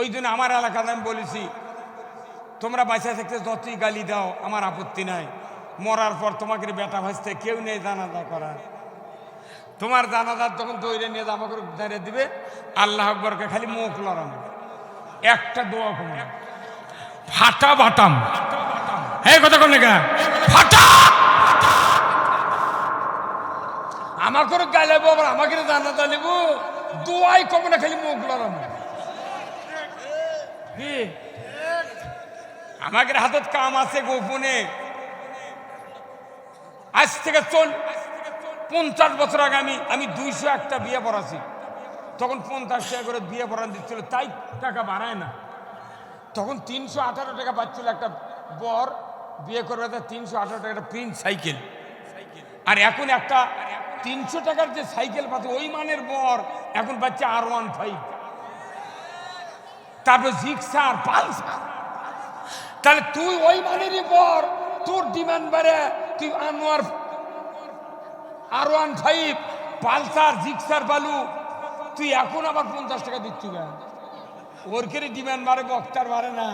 ওই জন্য আমার এলাকাতে আমি বলেছি, তোমরা বাঁচা থাকতে যতই গালি দাও আমার আপত্তি নাই, মরার পর তোমাকে বেটা ভাসতে কেউ নেই জানাজা করার। তোমার জানাজার তখন দৌড়ে নিয়ে আমাকে দাঁড়িয়ে দিবে, আল্লাহ আকবরকে খালি মুখ লড়ানো, একটা দোয়া কমে ফাটা বাটাম। হ্যাঁ কথা কোন ফাটা আমাকে গাইলাবো, আবার আমাকে জানাজা নেব, দোয়াই কমে না, খালি মুখ লড়ানো। কি আমাদের হাতত কাম আছে গোপনে। আজ থেকে 50 বছর আগে আমি 201টা বিয়ে পড়াছি, তখন 50 টাকা করে বিয়ে পড়ান দিচ্ছিল, তাই টাকা বাড়ায় না। তখন 318 টাকা পাচ্ছিল একটা বর বিয়ে করবে, 318 টাকা একটা প্রিন্স সাইকেল। আর এখন একটা 300 টাকার যে সাইকেল পাচ্ছে ওই মানের বর এখন পাচ্ছে R15, তারপর জিক্সার, পালসার। তাহলে তুই ওই মানেরই বর, তোর ডিমান্ড বাড়ে, তুই আনোয়ার R15, পালসার, জিক্সার বালু, তুই এখন আবার 50 টাকা দিচ্ছি। ওর কেড়ে ডিমান্ড বাড়ে, বক্তার বাড়ে না।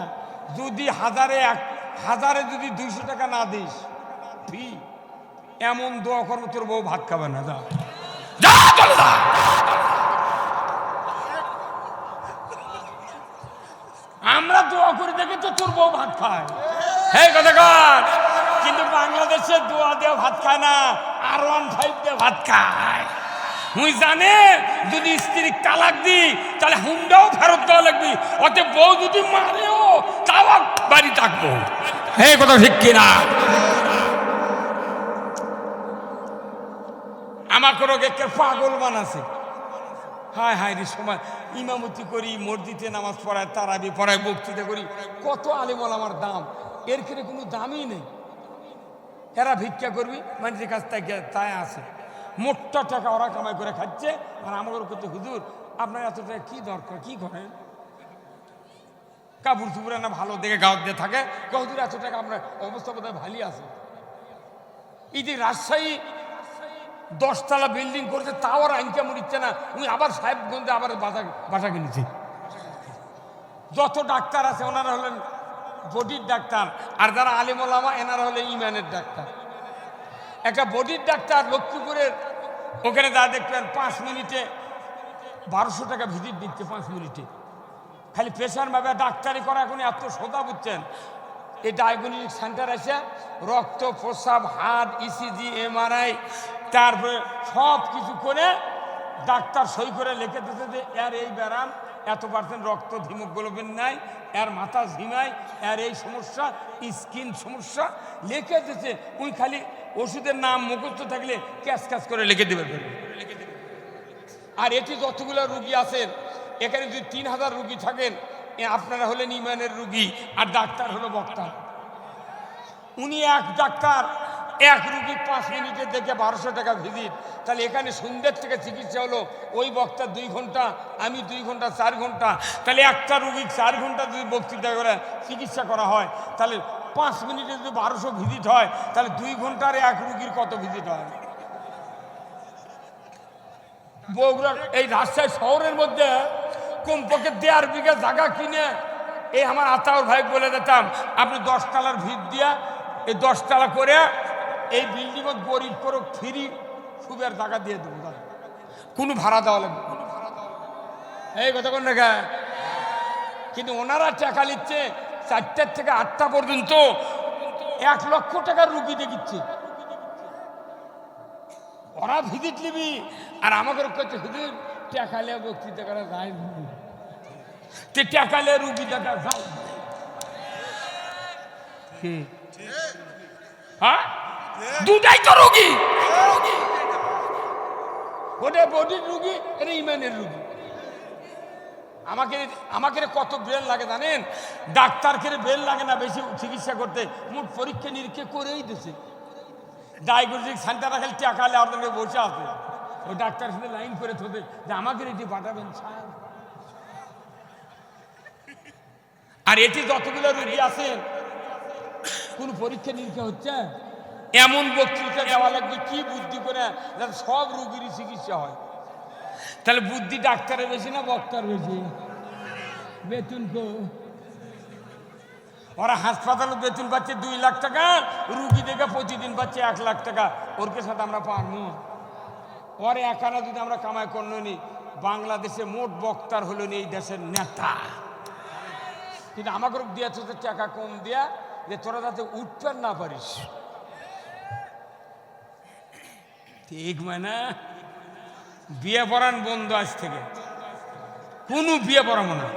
যদি হাজারে যদি 200 টাকা না দিস, ফি এমন দোয়া করবো তোর বউ ভাত খাবে না। যা যা চলে যা। আমরা দোয়া করে দেখি তো তোর বউ ভাত খায়। হ্যাঁ কথা কর। কিন্তু বাংলাদেশে দোয়া দিয়ে ভাত খায় না, R15 দিয়ে ভাত খায়। মুই জানে যদি স্ত্রী তালাক দি তাহলে হুন্ডাও ফেরত দেওয়া লাগবে, অতএব বউ যদি মারেও তাও বাড়ি থাকবো। হ্যাঁ কথা ঠিক কিনা? আমাকে রোগের পাগল বানাছে। হায় হায় রে, সময় ইমামতি করি, মসজিদে নামাজ পড়ায়, তারাবি পড়ায়, বক্তৃতা করি, কত আলেম ওলামার দাম, এর ক্ষেত্রে কোনো দামই নেই। এরা ভিক্ষা করবি মানুষের কাছ থেকে, তাই আছে মোটা টাকা ওরা কামাই করে খাচ্ছে। আর আমাদের করতে হুজুর আপনার এত টাকা কি দরকার, কি করেন? কাপড় চুপুরে না ভালো দেখে গাঁত দিয়ে থাকে, হুজুর এত টাকা আপনার অবস্থা বোধহয় ভালোই আছে। এই যে রাজশাহী 10 তলা বিল্ডিং করছে, তাও আর ইনকাম নিচ্ছে না। উনি আবার সাহেবগঞ্জে আবার বাসা কিনেছি। যত ডাক্তার আছে ওনারা হলেন বডির ডাক্তার, আর যারা আলেম ওলামা এনারা হলেন ইমানের ডাক্তার। একটা বডির ডাক্তার লক্ষ্মীপুরের ওখানে যা দেখবেন 5 মিনিটে 1200 টাকা ভিজিট দিচ্ছে, 5 মিনিটে। খালি প্রেশার ভাবে ডাক্তারি করা এখন এত সোজা, বুঝছেন? এই ডায়াগনস্টিক সেন্টার এসে রক্ত, প্রস্রাব, হার্ট, ইসিজি, MRI, তারপরে সব কিছু করে ডাক্তার সই করে লিখে দিতে যে এর এই ব্যারাম, এত% রক্ত, হিমোগ্লোবিন নাই, এর মাথা ঝিমায়, এর এই সমস্যা, স্কিন সমস্যা লিখে দিতে। উনি খালি ওষুধের নাম মুখস্থ থাকলে ক্যাশ করে লিখে দেবে। আর এটি যতগুলো রুগী আছেন, এখানে যদি 3000 রুগী থাকেন, আপনারা হলেন ইমানের রুগী আর ডাক্তার হলো বক্তা। উনি এক ডাক্তার এক রুগী 5 মিনিটে দেখে 1200 টাকা ভিজিট। তাহলে এখানে সন্ধ্যের থেকে চিকিৎসা হলো, ওই বক্তা 2 ঘন্টা, আমি 2 ঘন্টা, 4 ঘন্টা। তাহলে একটা রুগী 4 ঘন্টা যদি বক্তৃতা করে চিকিৎসা করা হয়, তাহলে 5 মিনিটে যদি 1200 ভিজিট হয়, তাহলে 2 ঘন্টার এক রুগীর কত ভিজিট হয়? বগুড়ার এই রাজশাহী শহরের মধ্যে কমপক্ষে 1.5 বিঘা জায়গা কিনে, এই আমার আতাউর ভাই বলে দিতাম, আপনি 10 তলার ভিত দিয়া এই 10 তলা করে এই বিল্ডিং গরিব করে ফ্রি সুবের জায়গা দিয়ে দেবো, কোনো ভাড়া দেওয়া লাগবে। এই কথা কোন দেখা। কিন্তু ওনারা টাকা নিচ্ছে 4টা থেকে 8টা পর্যন্ত, 1 লক্ষ টাকার রুগী দেখিচ্ছে। ওরা ভিজিট নিবি আর আমাকে কাছে হুজুর টাকালে বক্তৃতা করা যায়, টাকালে রুগী দেখা যায়। হ্যাঁ, দুটাই তো রুগী, ওটা বডির রুগী, এটা ইমানের রুগী। আমাকে কত ব্রেন লাগে জানেন? ডাক্তারকে ব্রেন লাগে না বেশি চিকিৎসা করতে, মোট পরীক্ষা নিরীক্ষা করেই দিছে। ডায়াগনস্টিক সেন্টার খালি টাকালে আপনাকে বসে আছে, ওই ডাক্তার সাথে লাইন করে থতে যে আমাকে এটি পাঠাবেন স্যার। আর এটি যতগুলো রুগী আছেন, কোন পরীক্ষা নিরীক্ষা হচ্ছে? এমন বক্তৃতা দেওয়া লাগবে কি বুদ্ধি করে যাতে সব রুগীরই চিকিৎসা হয়। তাহলে বুদ্ধি ডাক্তারের বেশি না বক্তার বেশি? বেতন কো ওরা হাসপাতালে বেতন পাচ্ছে 2 লাখ টাকা, রুগী দেখে প্রতিদিন পাচ্ছে 1 লাখ টাকা। ওরকে সাথে আমরা পারবো? ওর একানা যদি আমরা কামাই করলো নি, বাংলাদেশে মোট বক্তার হলো নি এই দেশের নেতা। কিন্তু আমাকে দিয়েছে টাকা কম দেয়া, যে তোরা যাতে উঠতে না পারিস। ঠিক মানে বিয়ে পড়ান বন্ধ আজ থেকে, কোনো বিয়ে পড়াবো না।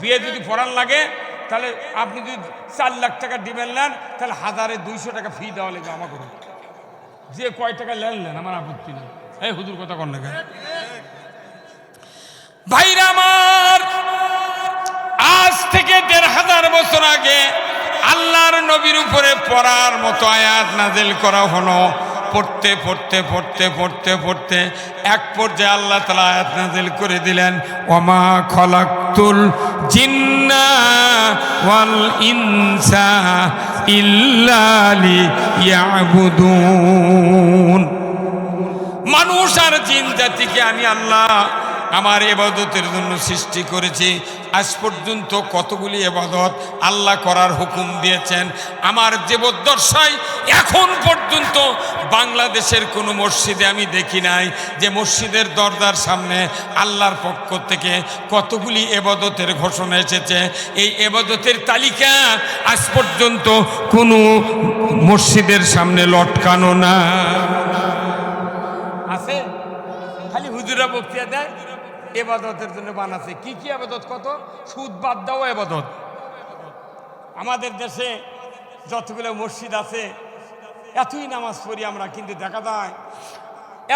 বিয়ে যদি পড়ান লাগে তাহলে আপনি যদি 4 লাখ টাকা দিবেন নেন, তাহলে 1200 টাকা ফি দেওয়া লাগবে আমাকে। যে কয় টাকা নেন আমার আপত্তি নেই। এই হুজুর কথা কন না কেন? ভাইরা আমার, আজ থেকে 1500 বছর আগে আল্লাহর নবীর উপরে পড়ার মতো আয়াত নাজিল করা হলো। পড়তে পড়তে পড়তে পড়তে পড়তে এক পর্যায়ে আল্লাহ তাআলা আয়াত নাজিল করে দিলেন, ওমা খলাকতুল জিন্না ওয়াল ইনসা ইল্লা লিয়াবুদুন। মানুষ আর জিন জাতিকে আমি আল্লাহ আমার ইবাদতের জন্য সৃষ্টি করেছি। আজ পর্যন্ত কতগুলি ইবাদত আল্লাহ করার হুকুম দিয়েছেন আমার জীবদ্দশায়। এখন পর্যন্ত বাংলাদেশের কোনো মসজিদে আমি দেখি নাই যে মসজিদের দরজার সামনে আল্লাহর পক্ষ থেকে কতগুলি ইবাদতের ঘোষণা এসেছে। এই ইবাদতের তালিকা আজ পর্যন্ত কোনো মসজিদের সামনে লটকানো না। আছে খালি হুজুরা বক্তৃতা দেয়, এবাদতের জন্য বানাচ্ছে। কি কি আবাদত? কত সুদ বাদ দাও এবাদত। আমাদের দেশে যতগুলো মসজিদ আছে এতই নামাজ পড়ি আমরা, কিন্তু দেখা যায়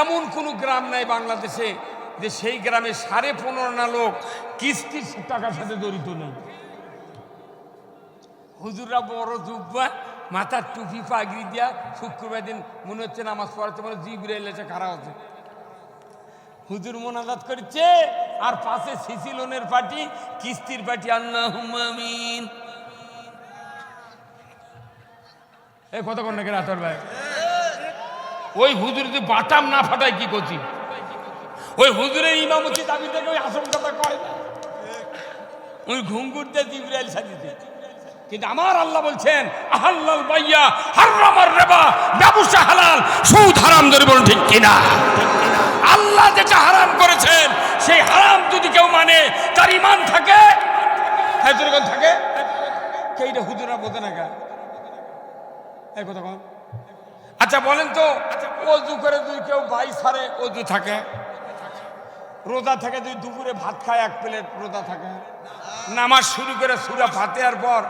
এমন কোনো গ্রাম নাই বাংলাদেশে যে সেই গ্রামে 15.5 লোক কিস্তির টাকার সাথে জড়িত নেই। হুজুররা বড় জুব্বা, মাথার টুপি পাগড়ি দিয়া শুক্রবার দিন মনে হচ্ছে নামাজ পড়াচ্ছে, মানে জিবরাইল এসে খাড়া হচ্ছে। হুজুর মোনাজাত করছে আর পাশে সিসি লোনের পার্টি, কিস্তির পার্টি। আল্লাহুম্মা আমিন। এই কত কোন নাকি রাতর ভাই, ওই হুজুর যদি বাটাম না ফাটায় কি করছি? ওই হুজুরের ইমামতি দাবি থেকে ওই আসল কথা কয় না, ওই ঘুঙ্গুর দিয়ে জিবরাইল সাজিয়েছে। কিন্তু আমার আল্লাহ বলছেন আহাল্লাল বাইয়া হারামার রিবা, ব্যবসা হালাল সুদ হারাম। ধরে বলুন ঠিক কিনা? আল্লাহ যেটা হারাম করেছেন সেই হারাম যদি কেউ মানে তার ঈমান থাকে, হাজরগণ থাকে। কেইটা হুজুরা বোঝে না গা এই কথা কোন? আচ্ছা বলেন তো, ওযু করে যদি কেউ বাই সারে ওযু থাকে, রোজা থাকে, যদি দুপুরে ভাত খায় 1 প্লেট রোজা থাকে, নামাজ শুরু করে সূরা ফাতিহার পর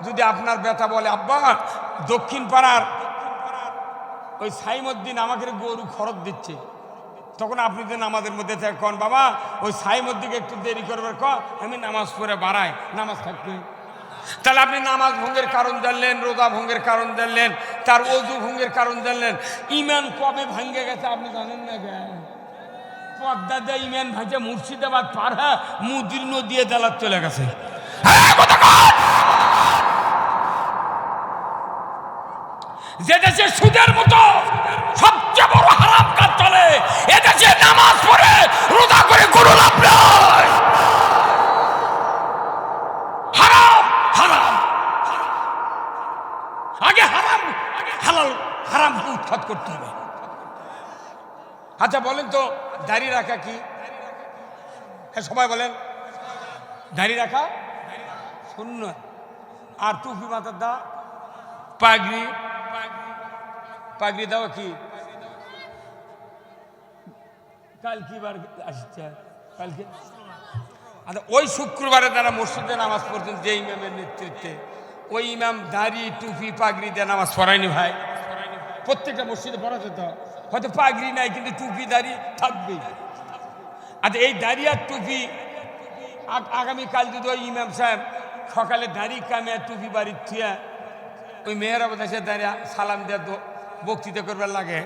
যদি আপনার বেটা বলে আব্বা দক্ষিণ পাড়ার ওই সাইমউদ্দিন আমাকে গরু খরচ দিচ্ছে, তখন আপনি যে নামাজের মধ্যে থেকে কন বাবা ওই সাইমউদ্দিনকে একটু দেরি করবার ক, আমি নামাজ পড়ে বাড়াই, নামাজ থাকবে। তাহলে আপনি নামাজ ভঙ্গের কারণ জানলেন, রোজা ভঙ্গের কারণ জানলেন, তার ওযু ভঙ্গের কারণ জানলেন। ঈমান কবে ভাঙ্গে গেছে আপনি জানেন না? পদ্মা দিয়ে ঈমান ভাঙে মুর্শিদাবাদ পার হয়ে মুদির নদী দালাত চলে গেছে। যে দেশে সুদের মতো সবচেয়ে বড় হারাম কাজ চলে, এদেশে নামাজ পড়ে রোজা করে কোনো লাভ নাই। হারাম হারাম, আগে হারাম হালাল, হারামকে উৎখাত করতে হবে। আচ্ছা বলেন তো দাড়ি রাখা কি? হ্যাঁ সবাই বলেন, দাড়ি রাখা সুন্নাত। আর টুপি মাথার দা, পাগড়ি, পাগড়ি দেওয়া কি? কাল কি বার আসছে? কালকে আচ্ছা ওই শুক্রবারে তারা মসজিদে নামাজ পড়ছেন যে ইমামের নেতৃত্বে, ওই ইমাম দাড়ি টুপি পাগড়ি দিয়ে নামাজ পড়ায়নি ভাই। প্রত্যেকটা মসজিদে পড়া যেত, হয়তো পাগড়ি নাই কিন্তু টুপি দাড়ি থাকবেই। আচ্ছা এই দাড়ি আর টুপি আগামীকাল যদি ওই ইমাম সাহেব সকালে দাড়ি কামে আর টুপি বাড়ির থিয়া ওই মেয়েরা দেশে দাঁড়িয়ে সালাম দেওয়া বক্তৃতা করবার লাগে,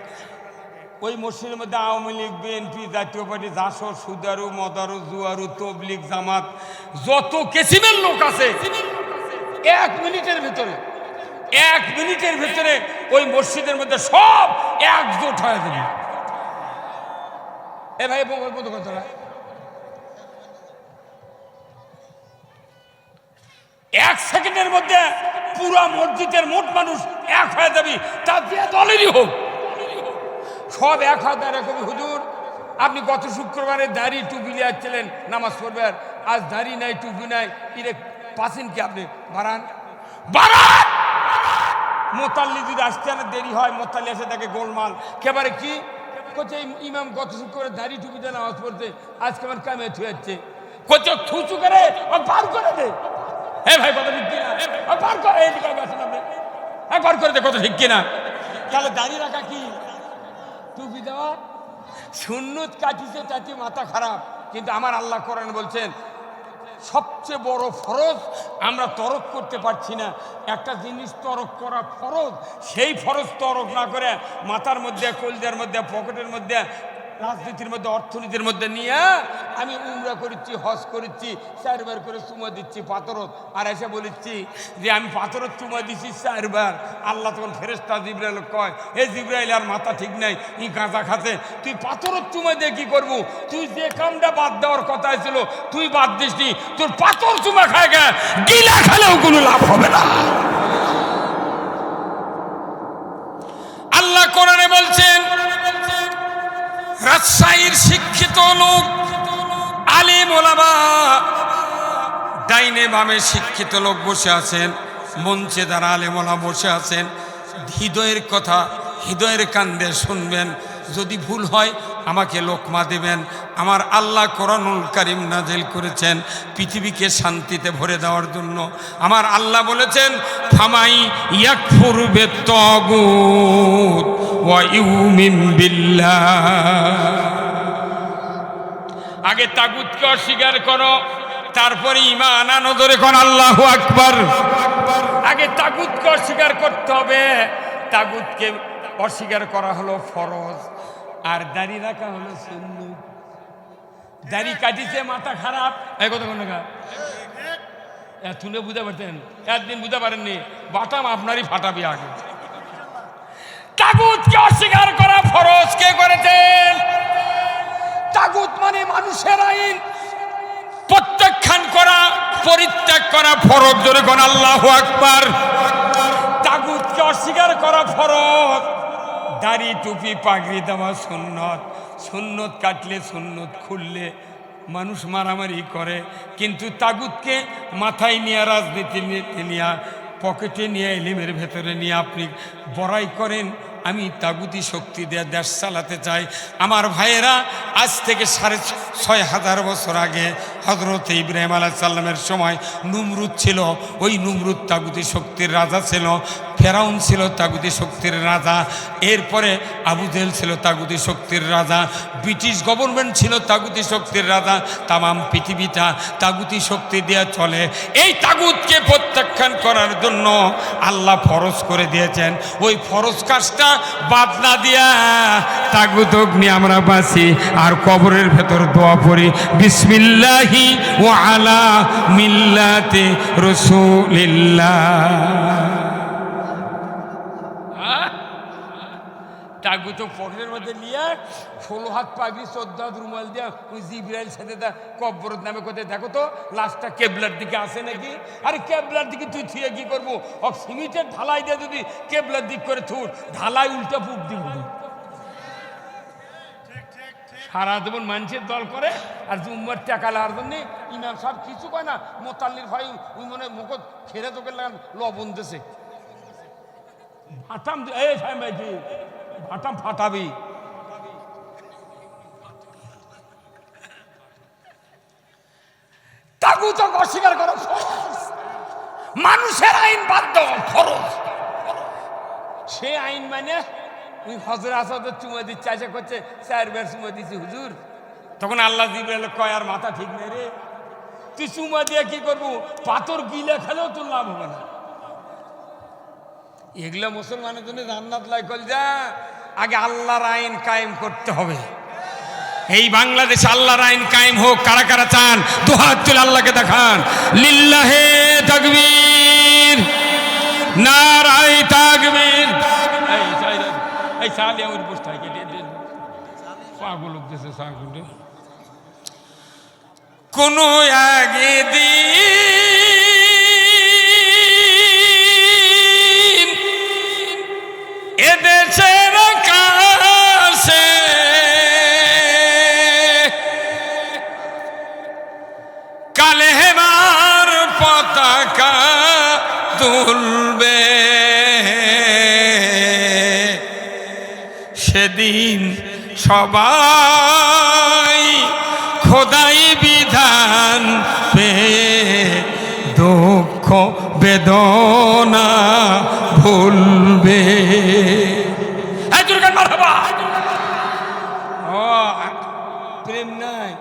ওই মসজিদের মধ্যে আওয়ামী লীগ, বিএনপি, জাতীয় পার্টি, জাসর, সুদারু, মদারু, জুয়ারু, তবলিগ, জামাত, যত কেসিমের লোক আছে 1 মিনিটের ভিতরে ওই মসজিদের মধ্যে সব একজোট হয়ে যাবে। এ ভাই বন্ধ করতে এক সেকেন্ডের মধ্যে পুরা মসজিদের মোট মানুষ এক হয়ে যাবি, তার যে দলেরই হোক সব এক হয়ে দাঁড়িয়ে কবি হুজুর আপনি গত শুক্রবারে দাড়ি টুপি নিয়ে আসছিলেন নামাজ পড়বেন, আজ দাড়ি নাই টুপি নাই, ইরে পাচ্ছেন কি আপনি? বাড়ান বাড়ান। মোতাল্লি যদি আসতে না দেরি হয়, মোতাল্লি এসে দেখে গোলমাল কেবারে কি করছে, ইমাম গত শুক্রবারে দাড়ি টুপি দিয়ে নামাজ পড়তে, আজকে আমার কামে থুয়ে যাচ্ছে, করছে থুচু করে বার করে দে। হে ভাই কথা ঠিক কিনা? বার করে এইদিকে আসেন আপনি, বার করে দে, কত ঠিক কিনা? তাহলে দাঁড়িয়ে রাখা কি টুপি দেওয়া? সুন্নত কাটিছে তাতে মাথা খারাপ, কিন্তু আমার আল্লাহ কোরআন বলছেন সবচেয়ে বড় ফরজ আমরা তরক করতে পারছি না, একটা জিনিস তরক করা ফরজ, সেই ফরজ তরক না করে মাথার মধ্যে, কলজার মধ্যে, পকেটের মধ্যে, রাজনীতির মধ্যে, অর্থনীতির মধ্যে নিয়ে আমি উমরা করেছি, হজ করেছি, 4 বার করে চুমা দিচ্ছি পাথরত, আর এসে বলেছি যে আমি পাথরত চুমা দিচ্ছি 4 বার। আল্লাহ তখন ফেরেশতা জিবরাইল কয়, এ জিবরাইল আর মাথা ঠিক নাই, ই গাঁজা খাতে, তুই পাথরত চুমা দিয়ে কি করবো? তুই যে কামটা বাদ দেওয়ার কথা ছিল তুই বাদ দিসনি, তোর পাথর চুমা খায় গে, গিলা খেলেও কোনো লাভ হবে না। আল্লাহ কোরআনে বলছেন রাজশাহীর শিক্ষিত লোক আলিম ওলামা, ডাইনে বামে শিক্ষিত লোক বসে আছেন, মঞ্চে যারা আলিম ওলামা বসে আছেন, হৃদয়ের কথা হৃদয়ের কান্দে শুনবেন, যদি ভুল হয় আমাকে লোকমা দেবেন। আমার আল্লাহ কোরআনুল কারীম নাজিল করেছেন পৃথিবীকে শান্তিতে ভরে দেওয়ার জন্য। আমার আল্লাহ বলেছেন ফামাই ইয়াকফুর বিত্তাগুত ওয়া ইউমিন বিল্লাহ, আগে তাগুতকে অস্বীকার করো, তারপরে ঈমান আনো, ধরে কোন আল্লাহু আকবার। আগে তাগুতকে অস্বীকার করতে হবে, তাগুতকে অস্বীকার করা হলো ফরজ, আর দাড়ি রাখা হলো সুন্নাত। দাড়ি কাটিছে মাথা খারাপ, এই কথা কোন না তুলে বুঝতে পারতেন, একদিন বুঝতে পারেননি, বাটাম আপনারই ফাটাবি। আগে তাগুতকে অস্বীকার করা ফরজ কে করেছেন? তাগুত মানে মানুষের আইন প্রত্যাখ্যান করা, পরিত্যাগ করা ফরজ, জোরে কোন আল্লাহু আকবার। তাগুতকে অস্বীকার করা ফরজ, দাড়ি টুপি পাগড়ি দেওয়া সুন্নত, সুন্নত কাটলে সুন্নত খুললে মানুষ মারামারি করে, কিন্তু তাগুতকে মাথায় নিয়ে, রাজনীতি নিয়ে, পকেটে নিয়ে, ইলমের ভেতরে নিয়ে আপনি বড়াই করেন আমি তাগুতি শক্তি দিয়ে দেশ চালাতে চাই। আমার ভাইয়েরা, আজ থেকে 6500 বছর আগে হজরত ইব্রাহিম আলাইহিস সালামের সময় নমরুদ ছিল, ওই নমরুদ তাগুতি শক্তির রাজা ছিল, ফেরাউন ছিল তাগুতি শক্তির রাজা, এরপরে আবু জেহেল ছিল তাগুতি শক্তির রাজা, ব্রিটিশ গভর্নমেন্ট ছিল তাগুতি শক্তির রাজা, তামাম পৃথিবীটা তাগুতি শক্তি দিয়ে চলে। এই তাগুতকে প্রত্যাখ্যান করার জন্য আল্লাহ ফরজ করে দিয়েছেন, ওই ফরজ কাজটা বাদ না দিয়া তাগুত অগ্নি আমরা বাঁচি আর কবরের ভেতর দোয়া পড়ি, বিসমিল্লাহি ওয়া আলা মিল্লাতি রাসূলিল্লাহ। তাগুত পকেটের মধ্যে নিয়ে 16 হাত পাগড়ি 14 হাত রুমাল দিয়া ওই জিবরাইল সাথে কবরত নামে কোথায় দেখো তো লাশটা কেবলার দিকে আসে নাকি? আরে কেবলার দিকে তুই থুয়ে কি করবো? সিমেন্টের ঢালাই দিয়ে যদি কেবলার দিক করে থুর, ঢালাই উল্টা পুক দিব, সারা জীবন মানুষের দল করে আর জুম্মার টাকা লাগার জন্য ইমাম সাহেব কিছু কয় না, মোতাল্লির ভাই ওই মনে মুখ খেরে তোকে লাগান লবণ দিছে, ভাটাম এই ভাই ভাটাম ফাটাবি। তাগুত অস্বীকার করো ফরজ, মানুষের আইন বাধ্য ফরজ, সে আইন মানে ওই হজর আসাদের চুমা দিচ্ছে, আশা করছে 4 বার চুমা দিচ্ছি হুজুর, তখন আল্লাহ জিবরাইল কয় আর মাথা ঠিক নেই রে, তুই চুমা দিয়ে কি করবো? পাথর গিলে খেলেও তোর লাভ হবে না। এগুলা মুসলমানের জন্য জান্নাত লাইকল যা, আগে আল্লাহর আইন কায়েম করতে হবে। এই বাংলাদেশে আল্লাহর আইন কায়েম হোক, কারা কারা চান দুহাত তুলে আল্লাহকে দেখান, লিল্লাহে তাকবীর, নারায়ে তাকবীর। এই সালিয়া ওর বসতে কেটে দেন, পাগল দেশে সাগুল কোন আগে দিন সেদিন সবাই খোদাই বিধান পেয়ে দুঃখ বেদনা ভুলবে। প্রেম নাই,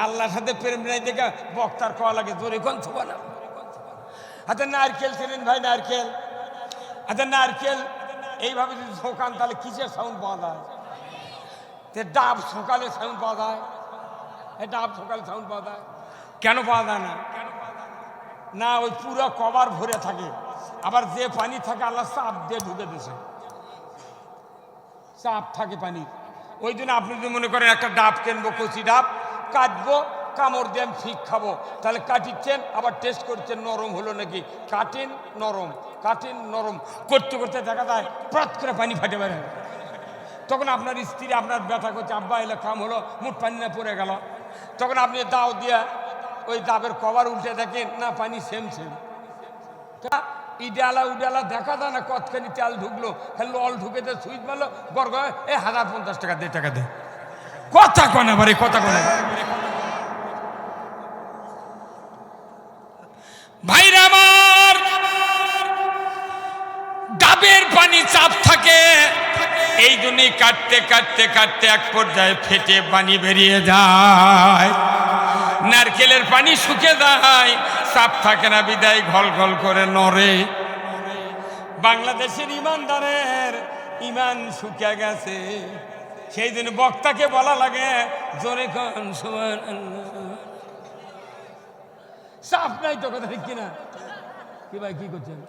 আল্লাহর সাথে প্রেম নাই দেখে বক্তার কওয়া লাগে জোরে কোন থোবা না। হাতে নারকেল ছিলেন ভাই, নারকেল, হাতে নারকেল এইভাবে যদি ঝোঁকান তাহলে কিসের সাউন্ড পাওয়া যায়? ডাব সকালে সাউন্ড পাওয়া যায়, ডাব সকালে সাউন্ড পাওয়া যায়, কেন পাওয়া যায় না? না, ওই পুরো কভার ভরে থাকে, আবার যে পানি থাকে আল্লাহ চাপ দিয়ে ঢুকে দিছে, চাপ থাকে পানির। ওই জন্য আপনি যদি মনে করেন একটা ডাব কিনবো, কচি ডাব কাটবো, কামড় দিয়ে আমি ফিক খাবো, তাহলে কাটিচ্ছেন আবার টেস্ট করছেন নরম হলো নাকি, কাটিন নরম, কাটিন নরম করতে করতে দেখা যায় প্রত করে পানি ফাটে বের হয়। তখন আপনার স্ত্রী আপনার ব্যথা করছে, আব্বা এলে কাম হলো, মুঠ পানি না পড়ে গেল, তখন আপনি দাও দিয়া ওই ডাবের কভার উল্টে দেখেন না পানি সেম সেম। ইডালা উডালা দেখা যায় না, কতখানি তেল ঢুকলো, খালি অল ঢুকে দেয়, সুইচ মারলো, গড় 1050 টাকা দে, টাকা দে, কথা কনে বারে, কথা কনে। ভাইরা আমার, ডাবের পানি চাপ থাকে, এই জন্যই কাটতে কাটতে কাটতে এক পর্যায়ে ফেটে পানি বেরিয়ে যায়। নারকেলের পানি শুকে যায়, চাপ থাকে না বিদায় ঘল ঘল করে নড়ে। বাংলাদেশের ইমানদারের ইমান শুকিয়ে গেছে, সেই জন্য বক্তাকে বলা লাগে জোরে কোন সুবহানাল্লাহ। চাপ নাই তো, কথা ঠিক কিনা? কি ভাই কি করছেন?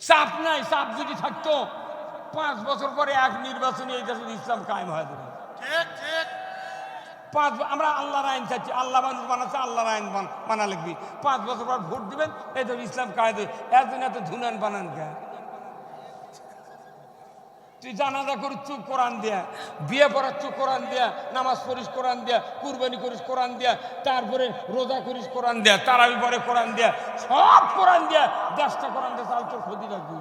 চাপ নাই, চাপ যদি থাকতো 5 বছর পরে এক নির্বাচনে এই দেশে ইসলাম কায়েম হয়ে যাবে। আমরা আল্লাহর আইন চাচ্ছি, আল্লাহ মানুষ বানাচ্ছে, আল্লাহর আইন মানা লিখবি, 5 বছর পর ভোট দিবেন, এই তো ইসলাম কায়েম। এর জন্য এত ধুনান বানান কে? তুই জানাজা করিস কোরআন দিয়া, বিয়ে পড়াচ্ছ কোরআন দিয়া, নামাজ পড়িস কোরআন দিয়া, কুরবানি করিস কোরআন দিয়া, তারপরে রোজা করিস কোরআন দিয়া, তারাবি পরে কোরআন দিয়া, সব কোরআন দিয়া, দেশটা কোরআন দিয়া চাল, তোর ক্ষতি রাখবি।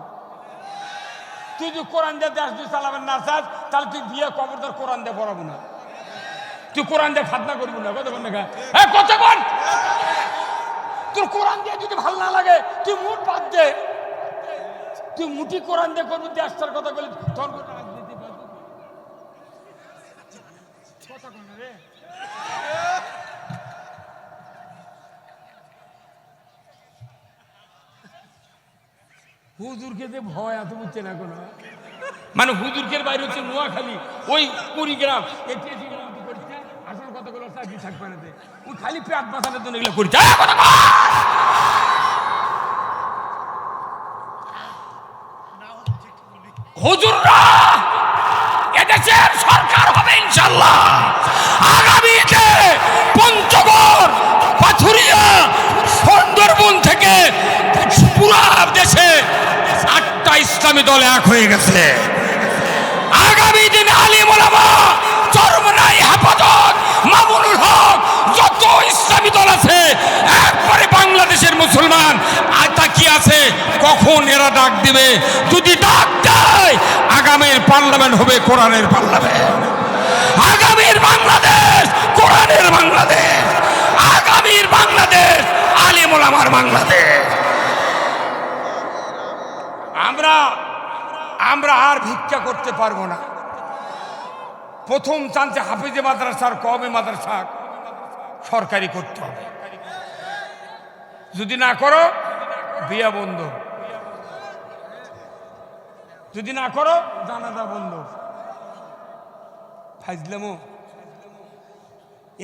তুই যদি কোরআন দিয়ে দেশ তুই চালাবেন না চাস, তাহলে তুই বিয়ে কবরদার কোরআন দিয়ে পড়াবো না, তুই কোরআন দিয়ে খাতনা করবি না। কতক্ষণ দেখা কতক্ষণ তোর কোরআন দিয়ে যদি ভাল না লাগে তুই মুঠ বাদ দে, তুই মুঠি কোরআন দিয়ে করবি, দেশটার কথা বলি তোর রাজনীতি রে। হুজুরকে যে ভয় এত বুঝছে না কোনো, মানে হুজুরকের বাইরে হচ্ছে নোয়াখালী, ওই কুড়িগ্রাম, আসল কতগুলো চাকরি থাকবে না, ওই খালি পেট বাঁচানোর জন্য এগুলো করছে। হুজুররা এদেশের সরকার হবে ইনশাআল্লাহ। আগামীতে পঞ্চগড়, পাথুরিয়া, সুন্দরবন থেকে পুরা দেশে 8টা ইসলামী দল এক হয়ে গেছে। আগামী দিনে আলিম ওলামা, চরমনাই, হেফাজত, মামুনুল হক, যত ইসলামী দল আছে একবারে বাংলাদেশের মুসলমান আর তাকিয়ে আছে কখন এরা ডাক দিবে। যদি ডাক দেয় আগামীর পার্লামেন্ট হবে কোরআনের পার্লামেন্ট, আগামীর বাংলাদেশ কোরআনের বাংলাদেশ, আগামীর বাংলাদেশ আলিম ওলামার বাংলাদেশ। আমরা আর ভিক্ষা করতে পারবো না। প্রথম চান্সে হাফিজে মাদ্রাসার কওমি মাদ্রাসা সরকারি করতে হবে, যদি না করো বিয়া বন্ধ, যদি না করো জানাজা বন্ধ। ফাইজলামো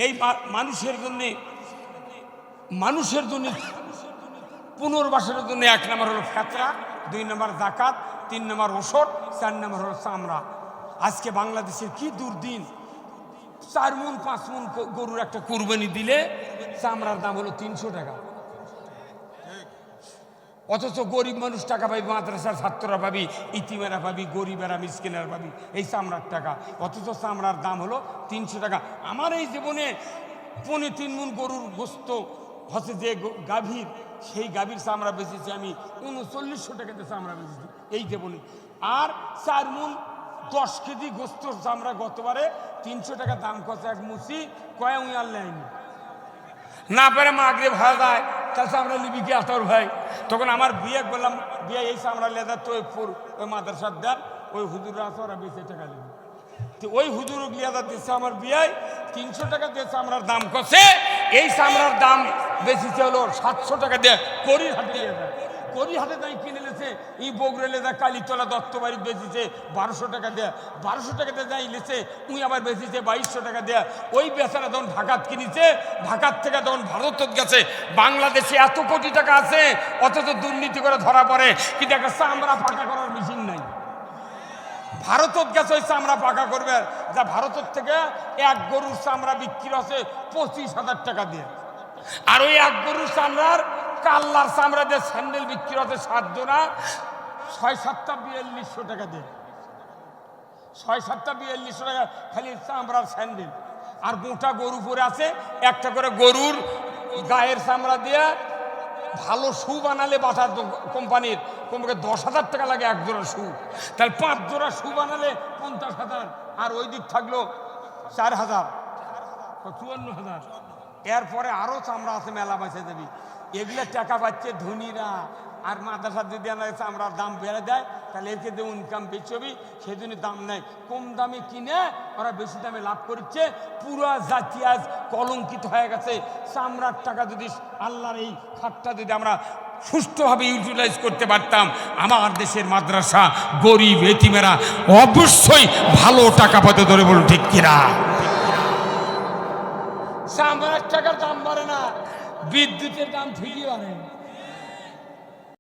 এই মানুষের জন্য পুনর্বাসনের জন্য 1 নম্বর হলো ফেতরা, 2 নম্বর জাকাত, 3 নম্বর ওষুধ, 4 নম্বর হলো চামড়া। আজকে বাংলাদেশের কি দুর্দিন, 4 মণ 5 মণ গরুর একটা কুরবানি দিলে চামড়ার দাম হলো 300 টাকা, অথচ গরিব মানুষ টাকা পাবি, মাদ্রাসার ছাত্ররা পাবি, ইতিমেরা পাবি, গরিবেরা মিসকিনেরা পাবি এই চামড়ার টাকা, অথচ চামড়ার দাম হলো 300 টাকা। আমার এই জীবনে 3.5 মণ গরুর গোস্ত হচ্ছে যে গাভীর, সেই গাভীর চামড়া বেচেছি আমি 3900 টাকাতে চামড়া বেচেছি এই দেবনি। আর 4 মণ 10 কেজি গোস্তর চামড়া গতবারে 300 টাকা দাম কত এক মুসি কয়া উই আর লাইনি না পারে মাগরে ভাড়া যায় তাহলে চামড়া নিবি কি আতর ভাই। তখন আমার বিয়ে বললাম, বিয়ে এই চামড়া লেদার তো ওই মাদ্রাসার দেন ওই হুজুরা আছে ওরা 20 টাকা নেবে। তো ওই হুজুর লিয়াদা দিচ্ছে আমার বিয়ায় 300 টাকা দিয়ে চামড়ার দাম করছে। এই চামড়ার দাম বেশিছে হলো 700 টাকা দিয়ে করির হাটে নিয়ে যায়। করির হাটে তাই কিনে নিয়েছে ই বগুড়ে লেদা কালীতলা দত্তবাড়ি বেচিছে 1200 টাকা দেয়া, 1200 টাকা দিয়ে যাই নিয়েছে উই আবার বেচিছে 2200 টাকা দেয়া। ওই বেচারা তখন ঢাকাত কিনেছে, ঢাকার থেকে তখন ভারত গেছে। বাংলাদেশে এত কোটি টাকা আছে অথচ দুর্নীতি করে ধরা পড়ে, কিন্তু একটা চামড়া পাকা করার মেশিন নাই। ভারতত গেছে ওই চামড়া পাকা করবে, যা ভারতের থেকে এক গরুর চামড়া বিক্রি হচ্ছে 25,000 টাকা দিয়ে। আর ওই এক গরুর চামড়ার কাল্লার চামড়া দিয়ে স্যান্ডেল বিক্রি হচ্ছে 7 জোড়া 6-7টা 4200 টাকা দিয়ে, 6-7টা 4200 টাকা খালি চামড়ার স্যান্ডেল। আর গোটা গরু পরে আছে, একটা করে গরুর গায়ের চামড়া দিয়ে ভালো শু বানালে বাটা কোম্পানির কমপক্ষে 10,000 টাকা লাগে এক জোড়া শু। তাহলে 5 জোড়া শু বানালে 50,000, আর ওই দিক থাকলো 4,000, 54,000। এরপরে আরো চামড়া আছে মেলা বাঁচে যাবি। এগুলো টাকা পাচ্ছে ধনীরা। আর মাদ্রাসা যদি চামড়ার দাম বেড়ে দেয় তাহলে এর ক্ষেত্রে ইনকাম বেশি হবে, সেই জন্য দাম নেয়। কম দামে কিনে ওরা বেশি দামে লাভ করছে। পুরা জাতি আজ কলঙ্কিত হয়ে গেছে। চামড়ার টাকা যদি আল্লাহর এই খাতটা যদি আমরা সুষ্ঠুভাবে ইউটিলাইজ করতে পারতাম, আমার দেশের মাদ্রাসা গরিব এতিমেরা অবশ্যই ভালো টাকা পাতে ধরে বলুন ঠিক কিনা। চামড়ার টাকার দাম বাড়ে না, বিদ্যুতের দাম ঠিকই বাড়ে।